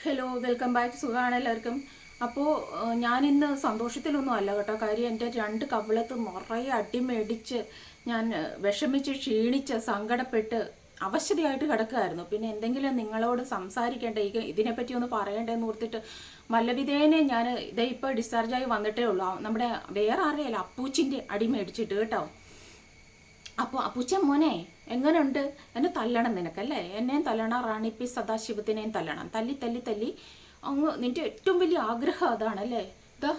Hello, welcome back. സുഖമാണ് എല്ലാവർക്കും. അപ്പോൾ ഞാനിന്ന് സന്തോഷത്തിലൊന്നും അല്ല കേട്ടോ. കാര്യം എൻ്റെ രണ്ട് കവിളത്ത് നിറയെ അടി മേടിച്ച് ഞാൻ വിഷമിച്ച് ക്ഷീണിച്ച് സങ്കടപ്പെട്ട് അവശതയായിട്ട് കിടക്കുകയായിരുന്നു. പിന്നെ എന്തെങ്കിലും നിങ്ങളോട് സംസാരിക്കേണ്ട ഇതിനെപ്പറ്റി ഒന്ന് പറയണ്ടേന്ന് ഓർത്തിട്ട് മല്ലവിധേനെ ഞാൻ ഇതേ ഇപ്പോൾ ഡിസ്ചാർജായി വന്നിട്ടേ ഉള്ളൂ. നമ്മുടെ വേറെ ആരെയല്ല, അപ്പൂച്ചിൻ്റെ അടി മേടിച്ചിട്ട് കേട്ടോ. അപ്പോൾ അപ്പൂച്ച മോനെ എങ്ങനെയുണ്ട്? എന്നെ തല്ലണം നിനക്കല്ലേ? എന്നെയും തല്ലണം, റാണി പി സദാശിവത്തിനെയും തല്ലണം. തല്ലി തല്ലി തല്ലി അങ്ങ് നിൻ്റെ ഏറ്റവും വലിയ ആഗ്രഹം അതാണല്ലേ? ഇതാ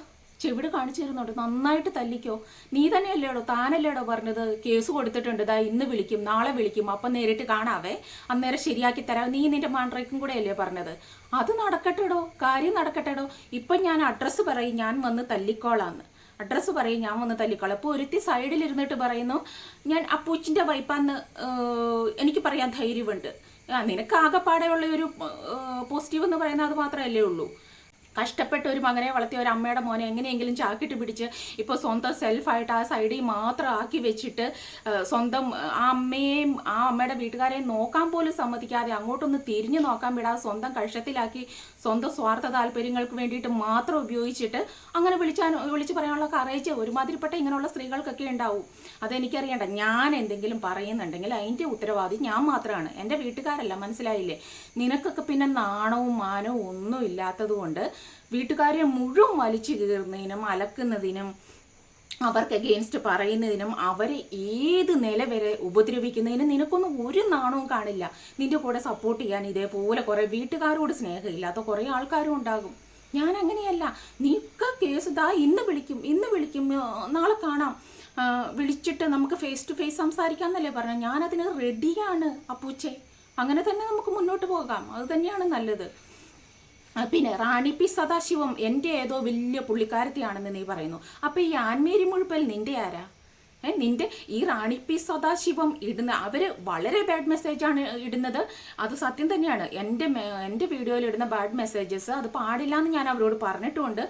ചെവിട് കാണിച്ചു തരുന്നുണ്ട്, നന്നായിട്ട് തല്ലിക്കോ. നീ തന്നെയല്ലേടോ, താനല്ലേടോ പറഞ്ഞത് കേസ് കൊടുത്തിട്ടുണ്ട്, ഇതാ ഇന്ന് വിളിക്കും നാളെ വിളിക്കും, അപ്പം നേരിട്ട് കാണാവേ, അന്നേരം ശരിയാക്കി തരാം. നീ നിൻ്റെ മാൻഡ്രേക്കും കൂടെ അല്ലേ പറഞ്ഞത്? അത് നടക്കട്ടെടോ, കാര്യം നടക്കട്ടെടോ. ഇപ്പം ഞാൻ അഡ്രസ്സ് പറയും, ഞാൻ വന്ന് തല്ലിക്കോളാന്ന്. അഡ്രസ്സ് പറയും, ഞാൻ വന്ന് തല്ലിക്കോളാം. അപ്പോൾ ഒരുത്തി സൈഡിലിരുന്നിട്ട് പറയുന്നു ഞാൻ അപ്പൂച്ചിൻ്റെ വൈപ്പാന്ന് എനിക്ക് പറയാൻ ധൈര്യമുണ്ട്. നിനക്ക് ആകെപ്പാടെയുള്ള ഒരു പോസിറ്റീവ് എന്ന് പറയുന്നത് അത് മാത്രമല്ലേ ഉള്ളൂ. കഷ്ടപ്പെട്ട ഒരു മകനെ വളർത്തിയ ഒരു അമ്മയുടെ മോനെ എങ്ങനെയെങ്കിലും ചാക്കിട്ട് പിടിച്ച് ഇപ്പോൾ സ്വന്തം സെൽഫായിട്ട് ആ സൈഡിൽ മാത്രം ആക്കി വെച്ചിട്ട് സ്വന്തം ആ അമ്മയെയും ആ അമ്മയുടെ വീട്ടുകാരെയും നോക്കാൻ പോലും സമ്മതിക്കാതെ അങ്ങോട്ടൊന്ന് തിരിഞ്ഞു നോക്കാൻ വിടാതെ സ്വന്തം കഷ്ടത്തിലാക്കി സ്വന്തം സ്വാർത്ഥ താല്പര്യങ്ങൾക്ക് വേണ്ടിയിട്ട് മാത്രം ഉപയോഗിച്ചിട്ട് അങ്ങനെ വിളിച്ച് പറയാനുള്ള കറേജ് ഒരുമാതിരിപ്പെട്ട ഇങ്ങനെയുള്ള സ്ത്രീകൾക്കൊക്കെ ഉണ്ടാവും. അതെനിക്കറിയണ്ട. ഞാൻ എന്തെങ്കിലും പറയുന്നുണ്ടെങ്കിൽ അതിൻ്റെ ഉത്തരവാദി ഞാൻ മാത്രമാണ്, എൻ്റെ വീട്ടുകാരല്ല. മനസ്സിലായില്ലേ? നിനക്കൊക്കെ പിന്നെ നാണവും മാനവും ഒന്നും ഇല്ലാത്തത് കൊണ്ട് വീട്ടുകാരെ മുഴുവൻ വലിച്ചു കീറുന്നതിനും അലക്കുന്നതിനും അവർക്ക് അഗെയിൻസ്റ്റ് പറയുന്നതിനും അവരെ ഏത് നില വരെ ഉപദ്രവിക്കുന്നതിനും നിനക്കൊന്നും ഒരു നാണവും കാണില്ല. നിന്റെ കൂടെ സപ്പോർട്ട് ചെയ്യാൻ ഇതേപോലെ കുറേ വീട്ടുകാരോട് സ്നേഹമില്ലാത്ത കുറേ ആൾക്കാരും ഉണ്ടാകും. ഞാൻ അങ്ങനെയല്ല. നീക്ക കേസ് ഇതാ ഇന്ന് വിളിക്കും നാളെ കാണാം, വിളിച്ചിട്ട് നമുക്ക് ഫേസ് ടു ഫേസ് സംസാരിക്കാമെന്നല്ലേ പറഞ്ഞത്. ഞാനതിന് റെഡിയാണ് അപ്പൂച്ചെ. അങ്ങനെ തന്നെ നമുക്ക് മുന്നോട്ട് പോകാം. അത് തന്നെയാണ് നല്ലത്. പിന്നെ റാണി പി സദാശിവം എൻ്റെ ഏതോ വലിയ പുള്ളിക്കാരത്തിയാണെന്ന് നീ പറയുന്നു. അപ്പോൾ ഈ ആൻമേരി മുഴുപ്പൽ നിൻ്റെ ആരാ? നിൻ്റെ ഈ റാണി പി സദാശിവം ഇടുന്ന അവർ വളരെ ബാഡ് മെസ്സേജാണ് ഇടുന്നത്. അത് സത്യം തന്നെയാണ്. എൻ്റെ വീഡിയോയിൽ ഇടുന്ന ബാഡ് മെസ്സേജസ് അത് പാടില്ല എന്ന് ഞാൻ അവരോട് പറഞ്ഞിട്ടുമുണ്ട്.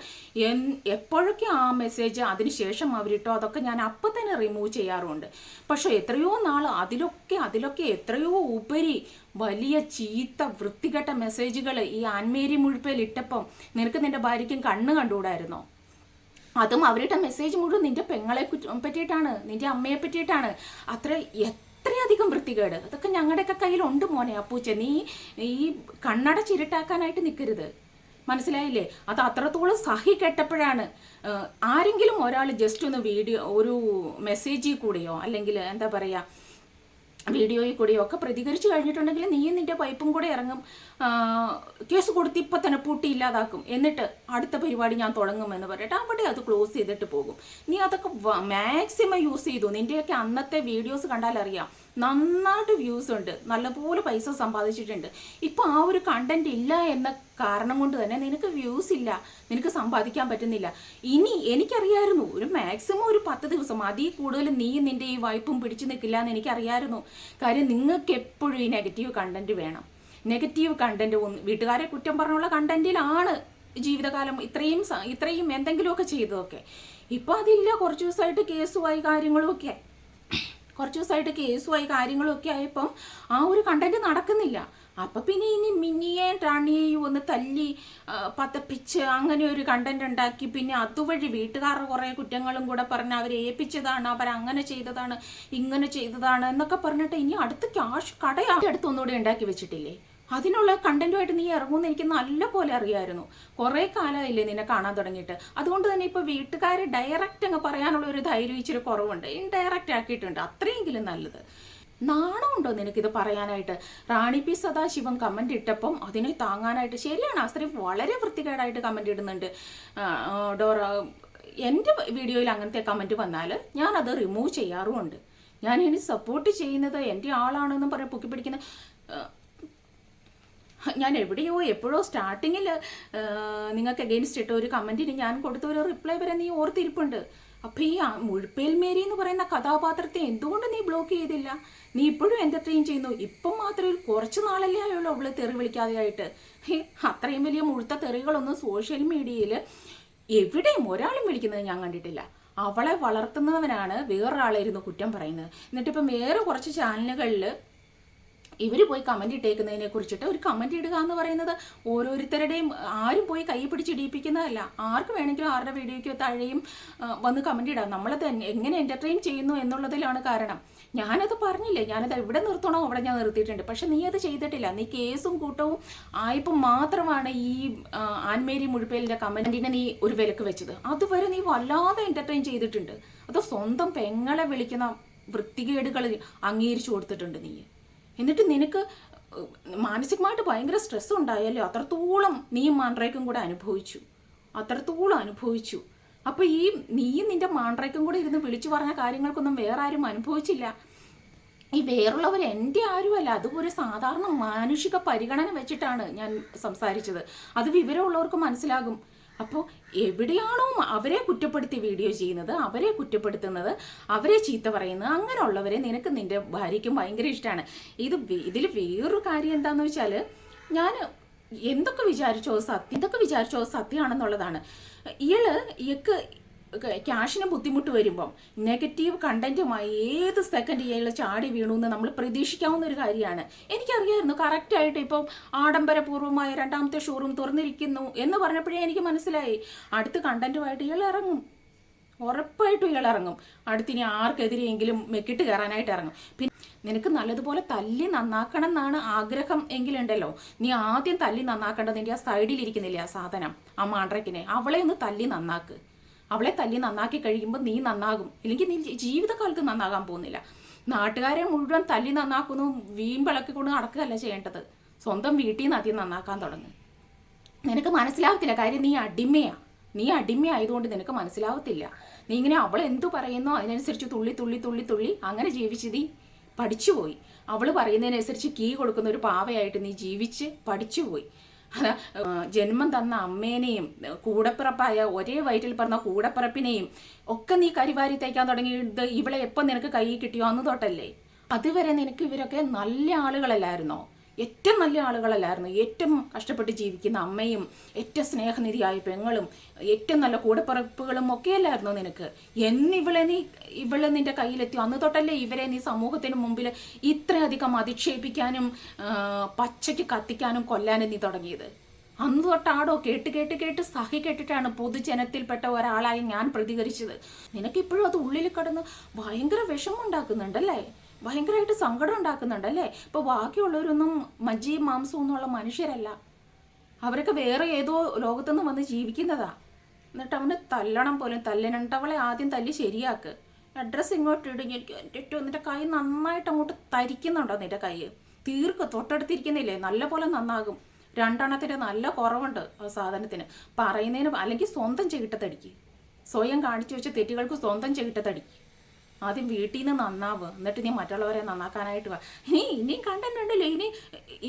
എപ്പോഴൊക്കെ ആ മെസ്സേജ് അതിനുശേഷം അവരിട്ടോ അതൊക്കെ ഞാൻ അപ്പം തന്നെ റിമൂവ് ചെയ്യാറുമുണ്ട്. പക്ഷേ എത്രയോ നാൾ അതിലൊക്കെ എത്രയോ ഉപരി വലിയ ചീത്ത വൃത്തികെട്ട മെസ്സേജുകൾ ഈ ആൻമേരി മുഴുപ്പേൽ ഇട്ടപ്പം നിനക്ക് നിൻ്റെ ഭാര്യയ്ക്കും കണ്ണ് കണ്ടുകൂടായിരുന്നോ? അതും അവരുടെ മെസ്സേജ് മുഴുവൻ നിന്റെ പെങ്ങളെ പറ്റിയിട്ടാണ്, നിന്റെ അമ്മയെ പറ്റിയിട്ടാണ്. എത്രയധികം വൃത്തികേട്. അതൊക്കെ ഞങ്ങളുടെയൊക്കെ കയ്യിലുണ്ട് മോനെ അപ്പൂച്ച. നീ ഈ കണ്ണട ചിരട്ടാക്കാനായിട്ട് നിൽക്കരുത്. മനസ്സിലായില്ലേ? അത് അത്രത്തോളം സഹി കെട്ടപ്പോഴാണ് ആരെങ്കിലും ഒരാൾ ജസ്റ്റ് ഒന്ന് ഒരു മെസ്സേജിൽ കൂടെയോ അല്ലെങ്കിൽ എന്താ പറയുക വീഡിയോയിൽ കൂടെയോ ഒക്കെ പ്രതികരിച്ചു കഴിഞ്ഞിട്ടുണ്ടെങ്കിൽ നീയും നിൻ്റെ വൈപ്പും കൂടെ ഇറങ്ങും, കേസ് കൊടുത്ത് ഇപ്പം തന്നെ പൂട്ടി ഇല്ലാതാക്കും, എന്നിട്ട് അടുത്ത പരിപാടി ഞാൻ തുടങ്ങുമെന്ന് പറഞ്ഞിട്ട് അവിടെ അത് ക്ലോസ് ചെയ്തിട്ട് പോകും. നീ അതൊക്കെ മാക്സിമം യൂസ് ചെയ്തു. നിൻ്റെയൊക്കെ അന്നത്തെ വീഡിയോസ് കണ്ടാൽ അറിയാം, നന്നായിട്ട് വ്യൂസ് ഉണ്ട്, നല്ലപോലെ പൈസ സമ്പാദിച്ചിട്ടുണ്ട്. ഇപ്പോൾ ആ ഒരു കണ്ടന്റ് ഇല്ല എന്ന കാരണം കൊണ്ട് തന്നെ നിനക്ക് വ്യൂസ് ഇല്ല, നിനക്ക് സമ്പാദിക്കാൻ പറ്റുന്നില്ല. ഇനി എനിക്കറിയായിരുന്നു ഒരു മാക്സിമം ഒരു 10 ദിവസം അതിൽ കൂടുതൽ നീ നിൻ്റെ ഈ വൈപ്പും പിടിച്ചു നിൽക്കില്ല എന്ന് എനിക്കറിയായിരുന്നു. കാര്യം നിങ്ങൾക്ക് എപ്പോഴും ഈ നെഗറ്റീവ് കണ്ടന്റ് വേണം. നെഗറ്റീവ് കണ്ടന്റ് വീട്ടുകാരെ കുറ്റം പറഞ്ഞുള്ള കണ്ടന്റിലാണ് ജീവിതകാലം ഇത്രയും എന്തെങ്കിലുമൊക്കെ ചെയ്തതൊക്കെ. ഇപ്പോൾ അതില്ല. കുറച്ച് ദിവസമായിട്ട് കേസുമായി കാര്യങ്ങളൊക്കെ ആയപ്പം ആ ഒരു കണ്ടന്റ് നടക്കുന്നില്ല. അപ്പം പിന്നെ ഇനി മിന്നിയേയും റാണിയെയും ഒന്ന് തല്ലി പതപ്പിച്ച് അങ്ങനെ ഒരു കണ്ടന്റ് ഉണ്ടാക്കി പിന്നെ അതുവഴി വീട്ടുകാരുടെ കുറേ കുറ്റങ്ങളും കൂടെ പറഞ്ഞ് അവരെ ഏൽപ്പിച്ചതാണ്, അവരങ്ങനെ ചെയ്തതാണ് ഇങ്ങനെ ചെയ്തതാണ് എന്നൊക്കെ പറഞ്ഞിട്ട് ഇനി അടുത്ത് കടയായിട്ട് ഒന്നുകൂടെ ഉണ്ടാക്കി വെച്ചിട്ടില്ലേ? അതിനുള്ള കണ്ടന്റുമായിട്ട് നീ ഇറങ്ങുമെന്ന് എനിക്ക് നല്ല പോലെ അറിയായിരുന്നു. കുറേ കാലമായില്ലേ നിന്നെ കാണാൻ തുടങ്ങിയിട്ട്. അതുകൊണ്ട് തന്നെ ഇപ്പോൾ വീട്ടുകാരെ ഡയറക്റ്റ് അങ്ങ് പറയാനുള്ള ഒരു ധൈര്യം ഇച്ചിരി കുറവുണ്ട്. ഇൻഡയറക്റ്റ് ആക്കിയിട്ടുണ്ട്. അത്രയെങ്കിലും നല്ലത്. നാണമുണ്ടോ നിനക്കിത് പറയാനായിട്ട്? റാണി പി സദാശിവം കമൻ്റ് ഇട്ടപ്പം അതിനെ താങ്ങാനായിട്ട് ശരിയാണ്, ആ സ്ത്രീ വളരെ വൃത്തികേടായിട്ട് കമൻ്റ് ഇടുന്നുണ്ട്. ഡോറ എൻ്റെ വീഡിയോയിൽ അങ്ങനത്തെ കമൻറ്റ് വന്നാൽ ഞാനത് റിമൂവ് ചെയ്യാറുമുണ്ട്. ഞാൻ ഇനി സപ്പോർട്ട് ചെയ്യുന്നത് എൻ്റെ ആളാണെന്നും പറഞ്ഞ് പൊക്കി പിടിക്കുന്ന ഞാൻ എപ്പോഴോ സ്റ്റാർട്ടിങ്ങിൽ നിങ്ങൾക്ക് അഗെയിൻസ്റ്റ് ഇട്ട ഒരു കമൻറ്റിന് ഞാൻ കൊടുത്ത ഒരു റിപ്ലൈ വരെ നീ ഓർത്തിരിപ്പുണ്ട്. അപ്പോൾ ഈ മുഴുപ്പേൽ മേരി എന്ന് പറയുന്ന കഥാപാത്രത്തെ എന്തുകൊണ്ട് നീ ബ്ലോക്ക് ചെയ്തില്ല? നീ ഇപ്പോഴും എൻ്റർടൈൻ ചെയ്യുന്നു. ഇപ്പം മാത്രമേ കുറച്ച് നാളല്ലേ ആയുള്ളൂ അവള് തെറി വിളിക്കാതെയായിട്ട്. അത്രയും വലിയ മുഴുത്ത തെറികളൊന്നും സോഷ്യൽ മീഡിയയിൽ എവിടെയും ഒരാളും വിളിക്കുന്നത് ഞാൻ കണ്ടിട്ടില്ല. അവളെ വളർത്തുന്നവനാണ് വേറൊരാളായിരുന്നു കുറ്റം പറയുന്നത്. എന്നിട്ടിപ്പം വേറെ കുറച്ച് ചാനലുകളിൽ ഇവർ പോയി കമൻറ്റ് ഇട്ടേക്കുന്നതിനെ കുറിച്ചിട്ട് ഒരു കമൻറ്റ് ഇടുക എന്ന് പറയുന്നത് ഓരോരുത്തരുടെയും ആരും പോയി കൈ പിടിച്ചിടിപ്പിക്കുന്നതല്ല. ആർക്ക് വേണമെങ്കിലും ആരുടെ വീഡിയോയ്ക്കോ താഴെയും വന്ന് കമൻറ്റ് ഇടാം. നമ്മളത് എങ്ങനെ എൻ്റർടൈൻ ചെയ്യുന്നു എന്നുള്ളതിലാണ് കാരണം. ഞാനത് പറഞ്ഞില്ലേ, ഞാനത് എവിടെ നിർത്തണോ അവിടെ ഞാൻ നിർത്തിയിട്ടുണ്ട്. പക്ഷെ നീ അത് ചെയ്തിട്ടില്ല. നീ കേസും കൂട്ടവും ആയപ്പോൾ മാത്രമാണ് ഈ ആൻമേരി മുഴുപ്പേലിൻ്റെ കമൻറ്റിനെ നീ ഒരു വിലക്ക് വെച്ചത്. അതുവരെ നീ വല്ലാതെ എൻ്റർടൈൻ ചെയ്തിട്ടുണ്ട്. അത് സ്വന്തം പെങ്ങളെ വിളിക്കുന്ന വൃത്തികേടുകൾ അംഗീകരിച്ചു കൊടുത്തിട്ടുണ്ട് നീ. എന്നിട്ട് നിനക്ക് മാനസികമായിട്ട് ഭയങ്കര സ്ട്രെസ് ഉണ്ടായല്ലോ. അത്രത്തോളം നീയും മാൻഡ്രേക്കും കൂടെ അനുഭവിച്ചു. അപ്പോൾ നീയും നിന്റെ മാൻഡ്രേക്കും കൂടെ ഇരുന്ന് വിളിച്ചു പറഞ്ഞ കാര്യങ്ങൾക്കൊന്നും വേറെ ആരും അനുഭവിച്ചില്ല. ഈ വേറുള്ളവർ എൻ്റെ ആരുമല്ല, അതുപോലെ സാധാരണ മാനുഷിക പരിഗണന വെച്ചിട്ടാണ് ഞാൻ സംസാരിച്ചത്. അത് വിവരമുള്ളവർക്ക് മനസ്സിലാകും. അപ്പോൾ എവിടെയാണോ അവരെ കുറ്റപ്പെടുത്തി വീഡിയോ ചെയ്യുന്നത്, അവരെ കുറ്റപ്പെടുത്തുന്നത്, അവരെ ചീത്ത പറയുന്നത്, അങ്ങനെയുള്ളവരെ നിനക്ക് നിൻ്റെ ഭാര്യയ്ക്കും ഭയങ്കര ഇഷ്ടമാണ്. ഇതിൽ വേറൊരു കാര്യം എന്താണെന്ന് വെച്ചാൽ, ഞാൻ എന്തൊക്കെ വിചാരിച്ചോ സത്യമാണെന്നുള്ളതാണ്. ഇയാൾക്ക് ക്യാഷിന് ബുദ്ധിമുട്ട് വരുമ്പം നെഗറ്റീവ് കണ്ടന്റുമായി ഏത് സെക്കൻഡ് ഇയാൾ ചാടി വീണു എന്ന് നമ്മൾ പ്രതീക്ഷിക്കാവുന്ന ഒരു കാര്യമാണ്. എനിക്കറിയായിരുന്നു കറക്റ്റായിട്ട് ഇപ്പം ആഡംബരപൂർവ്വമായ 2ാമത്തെ ഷോറൂം തുറന്നിരിക്കുന്നു എന്ന് പറഞ്ഞപ്പോഴേ എനിക്ക് മനസ്സിലായി അടുത്ത കണ്ടന്റുമായിട്ട് ഇയാൾ ഇറങ്ങും. ഉറപ്പായിട്ടും ഇയാൾ ഇറങ്ങും. അടുത്തിനി ആർക്കെതിരെയെങ്കിലും മെക്കിട്ട് കയറാനായിട്ട് ഇറങ്ങും. പിന്നെ നിനക്ക് നല്ലതുപോലെ തല്ലി നന്നാക്കണം എന്നാണ് ആഗ്രഹം എങ്കിലുണ്ടല്ലോ, നീ ആദ്യം തല്ലി നന്നാക്കേണ്ടതിൻ്റെ ആ സൈഡിലിരിക്കുന്നില്ലേ ആ സാധനം, ആ മാൻഡ്രക്കിനെ, അവളെ ഒന്ന് തല്ലി നന്നാക്ക്. അവളെ തല്ലി നന്നാക്കി കഴിയുമ്പോൾ നീ നന്നാകും. ഇല്ലെങ്കിൽ നീ ജീവിതകാലത്ത് നന്നാകാൻ പോകുന്നില്ല. നാട്ടുകാരെ മുഴുവൻ തല്ലി നന്നാക്കുന്നു വീമ്പിളക്കിക്കൊണ്ട് നടക്കുകയല്ല ചെയ്യേണ്ടത്. സ്വന്തം വീട്ടിൽ നിന്ന് ആദ്യം നന്നാക്കാൻ തുടങ്ങും. നിനക്ക് മനസ്സിലാവത്തില്ല. കാര്യം നീ അടിമയായതുകൊണ്ട് നിനക്ക് മനസ്സിലാവത്തില്ല. നീ ഇങ്ങനെ അവൾ എന്തു പറയുന്നോ അതിനനുസരിച്ച് തുള്ളി അങ്ങനെ ജീവിച്ച് നീ പഠിച്ചുപോയി. അവൾ പറയുന്നതിനനുസരിച്ച് കീ കൊടുക്കുന്ന ഒരു പാവയായിട്ട് നീ ജീവിച്ച് പഠിച്ചുപോയി. ജന്മം തന്ന അമ്മേനെയും കൂടപ്പിറപ്പായ ഒരേ വയറ്റിൽ പറഞ്ഞ കൂടപ്പിറപ്പിനെയും ഒക്കെ നീ കരിവാരി തയ്ക്കാൻ തുടങ്ങിയത് ഇവളെ എപ്പം നിനക്ക് കൈ കിട്ടിയോ അന്ന് തൊട്ടല്ലേ. അതുവരെ നിനക്ക് ഇവരൊക്കെ നല്ല ആളുകളല്ലായിരുന്നോ? ഏറ്റവും നല്ല ആളുകളല്ലായിരുന്നു. ഏറ്റവും കഷ്ടപ്പെട്ട് ജീവിക്കുന്ന അമ്മയും ഏറ്റവും സ്നേഹനിധിയായ പെങ്ങളും ഏറ്റവും നല്ല കൂടപ്പിറപ്പുകളും ഒക്കെയല്ലായിരുന്നു നിനക്ക്. ഇവളെ നിന്റെ കയ്യിലെത്തി അന്ന് തൊട്ടല്ലേ ഇവരെ നീ സമൂഹത്തിന് മുമ്പിൽ ഇത്രയധികം അധിക്ഷേപിക്കാനും പച്ചയ്ക്ക് കത്തിക്കാനും കൊല്ലാനും നീ തുടങ്ങിയത്. അന്ന് തൊട്ടാടോ കേട്ട് സഹി കേട്ടിട്ടാണ് പൊതുജനത്തിൽപ്പെട്ട ഒരാളായി ഞാൻ പ്രതികരിച്ചത്. നിനക്കിപ്പോഴും അത് ഉള്ളിൽ കിടന്ന് ഭയങ്കര വിഷമമുണ്ടാക്കുന്നുണ്ടല്ലേ, ഭയങ്കരമായിട്ട് സങ്കടം ഉണ്ടാക്കുന്നുണ്ടല്ലേ. ഇപ്പോൾ ബാക്കിയുള്ളവരൊന്നും മജ്ജിയും മാംസവും ഒന്നുമുള്ള മനുഷ്യരല്ല. അവരൊക്കെ വേറെ ഏതോ ലോകത്തുനിന്ന് വന്ന് ജീവിക്കുന്നതാ. എന്നിട്ട് അവന് തല്ലണം പോലും. തല്ലനണ്ടവളെ ആദ്യം തല്ലി ശരിയാക്ക്. അഡ്രസ്സ് ഇങ്ങോട്ട് ഇടുങ്ങി ഏറ്റവും നിന്റെ കൈ നന്നായിട്ട് അങ്ങോട്ട് തരിക്കുന്നുണ്ടോ? നിന്റെ കൈ തൊട്ടടുത്തിരിക്കുന്നില്ലേ, നല്ല പോലെ നന്നാകും. 2 നല്ല കുറവുണ്ട് ആ സാധനത്തിന്. പറയുന്നതിന് അല്ലെങ്കിൽ സ്വന്തം ചെകിട്ടത്തടിക്ക്. സ്വയം കാണിച്ചു വെച്ച തെറ്റുകൾക്ക് സ്വന്തം ചെകിട്ടത്തടിക്ക്. ആദ്യം വീട്ടിൽ നിന്ന് നന്നാവുക, എന്നിട്ട് നീ മറ്റുള്ളവരെ നന്നാക്കാനായിട്ട് വാ. ഇനിയും കണ്ടന്റ് ഉണ്ടല്ലോ.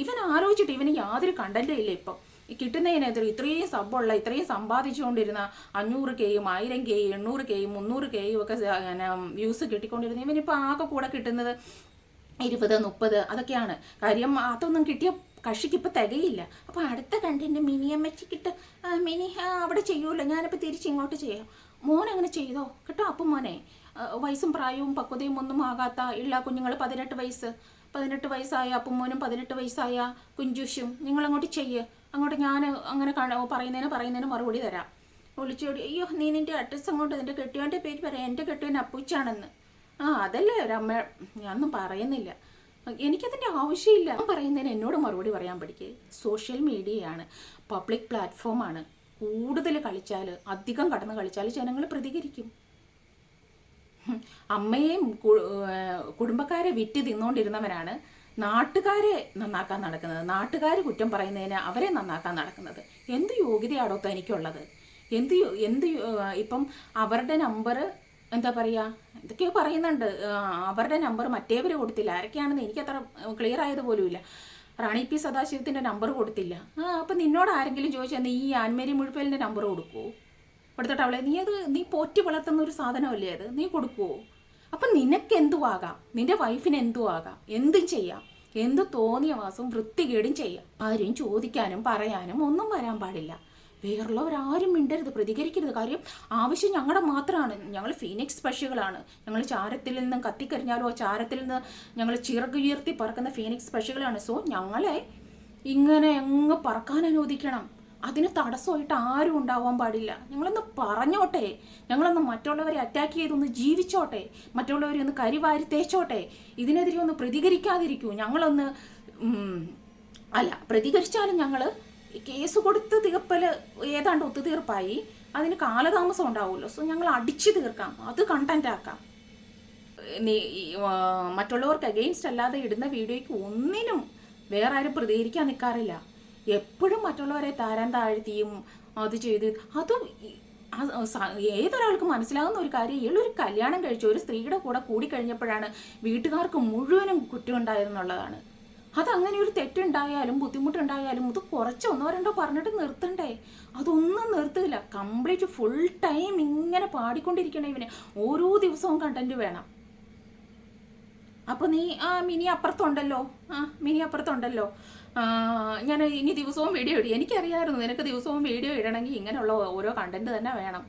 ഇവൻ ആലോചിച്ചിട്ട് ഇവന് യാതൊരു കണ്ടന്റും ഇല്ല. ഇപ്പം കിട്ടുന്നതിനെതിരെ ഇത്രയും സബ്ബുള്ള ഇത്രയും സമ്പാദിച്ചുകൊണ്ടിരുന്ന 500Kയും 1000Kയും 800Kയും 300Kയും ഒക്കെ വ്യൂസ് കിട്ടിക്കൊണ്ടിരുന്ന ഇവനിപ്പോൾ ആകെ കൂടെ കിട്ടുന്നത് 20-30 അതൊക്കെയാണ്. കാര്യം അതൊന്നും കിട്ടിയ കക്ഷിക്ക് ഇപ്പം തികയില്ല. അപ്പോൾ അടുത്ത കണ്ടന്റ് മിനിയമ്മച്ചിക്കിട്ട് മിനി അവിടെ ചെയ്യുമല്ലോ, ഞാനിപ്പോൾ തിരിച്ചിങ്ങോട്ട് ചെയ്യാം. മോൻ അങ്ങനെ ചെയ്തോ കേട്ടോ. അപ്പം മോനെ വയസ്സും പ്രായവും പക്വതയും ഒന്നും ആകാത്ത ഉള്ള കുഞ്ഞുങ്ങൾ 18 വയസ്സായ അപ്പുമോനും 18 വയസ്സായ കുഞ്ചുഷും നിങ്ങളങ്ങോട്ട് അങ്ങോട്ട് ഞാൻ അങ്ങനെ പറയുന്നതിന് മറുപടി തരാം. വിളിച്ചോടി അയ്യോ നീ നിൻ്റെ അഡ്രസ്സ് അങ്ങോട്ട് നിൻ്റെ കെട്ടിയോൻ്റെ പേര് പറയാം. എൻ്റെ കെട്ടിയോൻ അപ്പൂച്ചാണെന്ന്. അതല്ലേ ഒരമ്മ. ഞാനൊന്നും പറയുന്നില്ല, എനിക്കതിൻ്റെ ആവശ്യമില്ല. പറയുന്നതിന് എന്നോട് മറുപടി പറയാൻ പഠിക്കുക. സോഷ്യൽ മീഡിയയാണ്, പബ്ലിക് പ്ലാറ്റ്ഫോമാണ്. കൂടുതൽ കളിച്ചാൽ, അധികം കടന്ന് കളിച്ചാൽ ജനങ്ങൾ പ്രതികരിക്കും. അമ്മയെയും കുടുംബക്കാരെ വിറ്റ് തിന്നുകൊണ്ടിരുന്നവരാണ് നാട്ടുകാരെ നന്നാക്കാൻ നടക്കുന്നത്. നാട്ടുകാർ കുറ്റം പറയുന്നതിന് അവരെ നന്നാക്കാൻ നടക്കുന്നത്. എന്ത് യോഗ്യതയാണോ തനിക്കുള്ളത്? ഇപ്പം അവരുടെ നമ്പർ എന്താ പറയുക, എന്തൊക്കെയോ പറയുന്നുണ്ട്. അവരുടെ നമ്പർ മറ്റേവർ കൊടുത്തില്ല. ആരൊക്കെയാണെന്ന് എനിക്കത്ര ക്ലിയർ ആയതുപോലുമില്ല. റാണി പി സദാശിവത്തിൻ്റെ നമ്പർ കൊടുത്തില്ല. അപ്പം നിന്നോട് ആരെങ്കിലും ചോദിച്ചാൽ നീ ഈ ആൻമേരി മുഴുപ്പലിൻ്റെ നമ്പർ കൊടുക്കുമോ? കൊടുത്തിട്ട് അവളെ നീ പോറ്റി വളർത്തുന്ന ഒരു സാധനമല്ലേ അത്, നീ കൊടുക്കുമോ? അപ്പം നിനക്ക് എന്തുവാകാം, നിൻ്റെ വൈഫിന് എന്തുവാകാം, എന്തും ചെയ്യാം. എന്ത് തോന്നിയ വാസവും വൃത്തികേടും ചെയ്യാം. ആരും ചോദിക്കാനും പറയാനും ഒന്നും വരാൻ പാടില്ല. വേറുള്ളവരാരും മിണ്ടരുത്, പ്രതികരിക്കരുത്. കാര്യം ആവശ്യം ഞങ്ങളുടെ മാത്രമാണ്. ഞങ്ങൾ ഫീനിക്സ് പക്ഷികളാണ്. ഞങ്ങൾ ചാരത്തിൽ നിന്നും കത്തിക്കരിഞ്ഞാലോ ചാരത്തിൽ നിന്ന് ഞങ്ങൾ ചിറകുയർത്തി പറക്കുന്ന ഫീനിക്സ് പക്ഷികളാണ്. സോ ഞങ്ങളെ ഇങ്ങനെ അങ്ങ് പറക്കാൻ അനുവദിക്കണം. അതിന് തടസ്സമായിട്ട് ആരും ഉണ്ടാവാൻ പാടില്ല. ഞങ്ങളൊന്ന് പറഞ്ഞോട്ടെ, ഞങ്ങളൊന്ന് മറ്റുള്ളവരെ അറ്റാക്ക് ചെയ്തൊന്ന് ജീവിച്ചോട്ടെ, മറ്റുള്ളവരെ ഒന്ന് കരിവാരി തേച്ചോട്ടെ. ഇതിനെതിരെ ഒന്ന് പ്രതികരിക്കാതിരിക്കൂ. ഞങ്ങളൊന്ന് അല്ല, പ്രതികരിച്ചാലും ഞങ്ങൾ കേസ് കൊടുത്ത് തീർപ്പൽ ഏതാണ്ട് ഒത്തുതീർപ്പായി, അതിന് കാലതാമസം ഉണ്ടാവുമല്ലോ. സോ ഞങ്ങൾ അടിച്ചു തീർക്കാം, അത് കണ്ടന്റ് ആക്കാം. മറ്റുള്ളവർക്ക് അഗെയിൻസ്റ്റ് അല്ലാതെ ഇടുന്ന വീഡിയോയ്ക്ക് ഒന്നിനും വേറെ ആരും പ്രതികരിക്കാൻ നിൽക്കാറില്ല. എപ്പോഴും മറ്റുള്ളവരെ താരാൻ താഴ്ത്തിയും അത് ചെയ്ത് അതും ഏതൊരാൾക്ക് മനസ്സിലാകുന്ന ഒരു കാര്യം, ഇയാളൊരു കല്യാണം കഴിച്ചു ഒരു സ്ത്രീയുടെ കൂടെ കൂടിക്കഴിഞ്ഞപ്പോഴാണ് വീട്ടുകാർക്ക് മുഴുവനും കുറ്റമുണ്ടായതെന്നുള്ളതാണ്. അതങ്ങനെ ഒരു തെറ്റുണ്ടായാലും ബുദ്ധിമുട്ടുണ്ടായാലും അത് കുറച്ച് ഒന്നോ രണ്ടോ പറഞ്ഞിട്ട് നിർത്തണ്ടേ? അതൊന്നും നിർത്തില്ല. കംപ്ലീറ്റ് ഫുൾ ടൈം ഇങ്ങനെ പാടിക്കൊണ്ടിരിക്കണേ ഇവന്. ഓരോ ദിവസവും കണ്ടന്റ് വേണം. അപ്പോൾ നീ മിനി അപ്പുറത്തുണ്ടല്ലോ, മിനി അപ്പുറത്തുണ്ടല്ലോ, ഞാൻ ഇനി ദിവസവും വീഡിയോ ഇടും. എനിക്കറിയാമായിരുന്നു നിനക്ക് ദിവസവും വീഡിയോ ഇടണമെങ്കിൽ ഇങ്ങനെയുള്ള ഓരോ കണ്ടന്റ് തന്നെ വേണം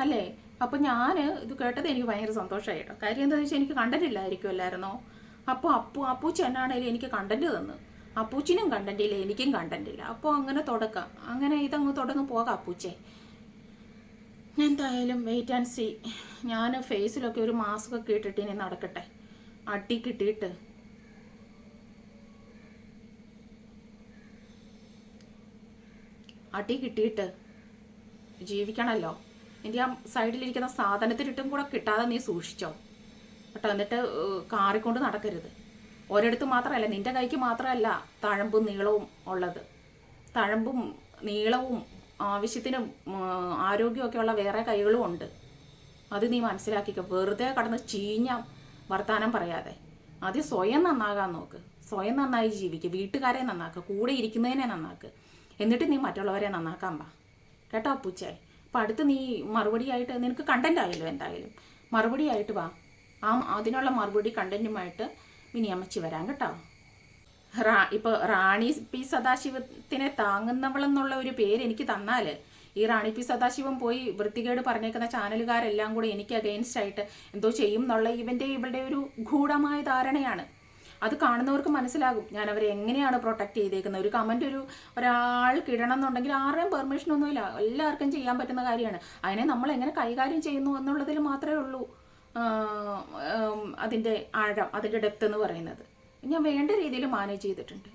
അല്ലേ? അപ്പോൾ ഞാൻ ഇത് കേട്ടത് എനിക്ക് ഭയങ്കര സന്തോഷമായി കേട്ടോ. കാര്യം എന്താണെന്ന് വെച്ചാൽ എനിക്ക് കണ്ടന്റ് ഇല്ലായിരിക്കുമല്ലായിരുന്നോ? അപ്പോൾ അപ്പൂച്ചി എന്നാണേലും എനിക്ക് കണ്ടന്റ് തന്നു. അപ്പൂച്ചിനും കണ്ടന്റ് ഇല്ല, എനിക്കും കണ്ടന്റ് ഇല്ല. അപ്പോൾ അങ്ങനെ തുടക്കാം, അങ്ങനെ ഇതങ്ങ് തുടങ്ങി പോകാം അപ്പൂച്ചേ. ഞാൻ എന്തായാലും വെയിറ്റ് ആൻഡ് സീ. ഞാൻ ഫേസിലൊക്കെ ഒരു മാസ്ക് ഒക്കെ ഇട്ടിട്ട് ഇനി നടക്കട്ടെ. അടി കിട്ടിയിട്ട് ജീവിക്കണമല്ലോ. ഇനി ആ സൈഡിലിരിക്കുന്ന സാധനത്തിനിട്ടും കൂടെ കിട്ടാതെ നീ സൂക്ഷിച്ചോ കേട്ടോ. എന്നിട്ട് കാറിക്കൊണ്ട് നടക്കരുത്. ഒരിടത്ത് മാത്രമല്ല, നിന്റെ കൈക്ക് മാത്രമല്ല തഴമ്പും നീളവും ഉള്ളത്. തഴമ്പും നീളവും ആവശ്യത്തിന് ആരോഗ്യമൊക്കെ ഉള്ള വേറെ കൈകളും ഉണ്ട്. അത് നീ മനസ്സിലാക്കിക്കോ. വെറുതെ കടന്ന് ചീഞ്ഞ വർത്താനം പറയാതെ ആദ്യം സ്വയം നന്നാകാൻ നോക്ക്. സ്വയം നന്നായി ജീവിക്കുക, വീട്ടുകാരെ നന്നാക്കുക, കൂടെ ഇരിക്കുന്നതിനെ നന്നാക്കുക. എന്നിട്ട് നീ മറ്റുള്ളവരെ നന്നാക്കാൻ പാ കേട്ടോ അപ്പൂച്ചായി. അപ്പം അടുത്ത് നീ മറുപടിയായിട്ട് നിനക്ക് കണ്ടന്റ് ആയല്ലോ, എന്തായാലും മറുപടിയായിട്ട് വാ. അതിനുള്ള മറുപടി കണ്ടന്റുമായിട്ട് മിനിയമ്മച്ചി വരാം കേട്ടോ. ഇപ്പോൾ റാണി പി സദാശിവത്തിനെ താങ്ങുന്നവളെന്നുള്ള ഒരു പേര് എനിക്ക് തന്നാൽ ഈ റാണി പി സദാശിവം പോയി വൃത്തികേട് പറഞ്ഞേക്കുന്ന ചാനലുകാരെല്ലാം കൂടി എനിക്ക് അഗെയിൻസ്റ്റ് ആയിട്ട് എന്തോ ചെയ്യും എന്നുള്ള ഇവളുടെ ഒരു ഗൂഢമായ ധാരണയാണ്. അത് കാണുന്നവർക്ക് മനസ്സിലാകും ഞാൻ അവരെ എങ്ങനെയാണ് പ്രൊട്ടക്റ്റ് ചെയ്തേക്കുന്നത്. ഒരു കമൻറ്റ് ഒരാൾക്ക് ഇടണം എന്നുണ്ടെങ്കിൽ ആരുടെയും പെർമിഷനൊന്നുമില്ല, എല്ലാവർക്കും ചെയ്യാൻ പറ്റുന്ന കാര്യമാണ്. അതിനെ നമ്മൾ എങ്ങനെ കൈകാര്യം ചെയ്യുന്നു എന്നുള്ളതിൽ മാത്രമേ ഉള്ളൂ അതിൻ്റെ ആഴം, അതിൻ്റെ ഡെപ്ത് എന്ന് പറയുന്നത്. ഞാൻ വേണ്ട രീതിയിൽ മാനേജ് ചെയ്തിട്ടുണ്ട്.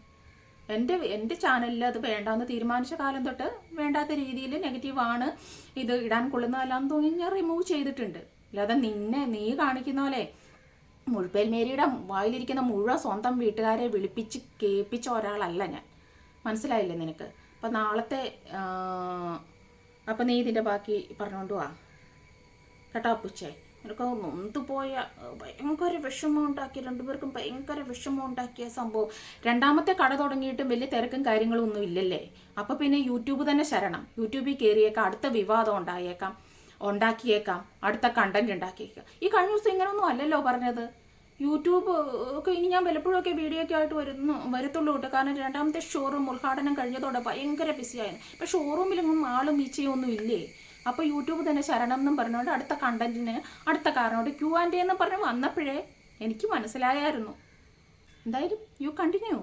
എൻ്റെ ചാനലിൽ അത് വേണ്ടാന്ന് തീരുമാനിച്ച കാലം തൊട്ട് വേണ്ടാത്ത രീതിയിൽ നെഗറ്റീവാണ്, ഇത് ഇടാൻ കൊള്ളുന്നതല്ലാന്ന് തോന്നി ഞാൻ റിമൂവ് ചെയ്തിട്ടുണ്ട്. അല്ലാതെ നീ കാണിക്കുന്ന പോലെ മുഴുപ്പേൽ മേരിയുടെ വായിലിരിക്കുന്ന മുഴുവൻ സ്വന്തം വീട്ടുകാരെ വിളിപ്പിച്ച് കേൾപ്പിച്ച ഒരാളല്ല ഞാൻ. മനസ്സിലായില്ലേ നിനക്ക്? അപ്പം നാളത്തെ അപ്പം നീ ഇതിൻ്റെ ബാക്കി പറഞ്ഞുകൊണ്ട് വാ കേട്ടോ അപ്പുച്ചേ. എനിക്ക് നൊന്തുപോയ ഭയങ്കര വിഷമം ഉണ്ടാക്കിയ, രണ്ടുപേർക്കും ഭയങ്കര വിഷമം ഉണ്ടാക്കിയ സംഭവം. രണ്ടാമത്തെ കട തുടങ്ങിയിട്ടും വലിയ തിരക്കും കാര്യങ്ങളും ഒന്നും ഇല്ലല്ലേ? അപ്പോൾ പിന്നെ യൂട്യൂബ് തന്നെ ശരണം. യൂട്യൂബിൽ കയറിയേക്കാം, അടുത്ത വിവാദം ഉണ്ടാക്കിയേക്കാം, അടുത്ത കണ്ടന്റ് ഉണ്ടാക്കിയേക്കാം. ഈ കഴിഞ്ഞ ദിവസം ഇങ്ങനെയൊന്നും അല്ലല്ലോ പറഞ്ഞത്. യൂട്യൂബ് ഒക്കെ ഇനി ഞാൻ വല്ലപ്പോഴും ഒക്കെ വീഡിയോ ഒക്കെ ആയിട്ട് വരത്തുള്ളൂ കേട്ടോ. കാരണം രണ്ടാമത്തെ ഷോറൂം ഉദ്ഘാടനം കഴിഞ്ഞതോടെ ഭയങ്കര ബിസിയായിരുന്നു. ഇപ്പം ഷോറൂമിലൊന്നും ആളും ഈച്ചയൊന്നും ഇല്ലേ? അപ്പോൾ യൂട്യൂബ് തന്നെ ശരണം എന്നും പറഞ്ഞുകൊണ്ട് അടുത്ത കണ്ടന്റിന് അടുത്ത കാരണോട് Q&A എന്ന് പറഞ്ഞ് വന്നപ്പോഴേ എനിക്ക് മനസ്സിലായായിരുന്നു. എന്തായാലും യു കണ്ടിന്യൂ,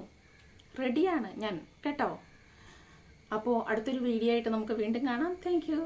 റെഡിയാണ് ഞാൻ കേട്ടോ. അപ്പോൾ അടുത്തൊരു വീഡിയോ ആയിട്ട് നമുക്ക് വീണ്ടും കാണാം. Thank you.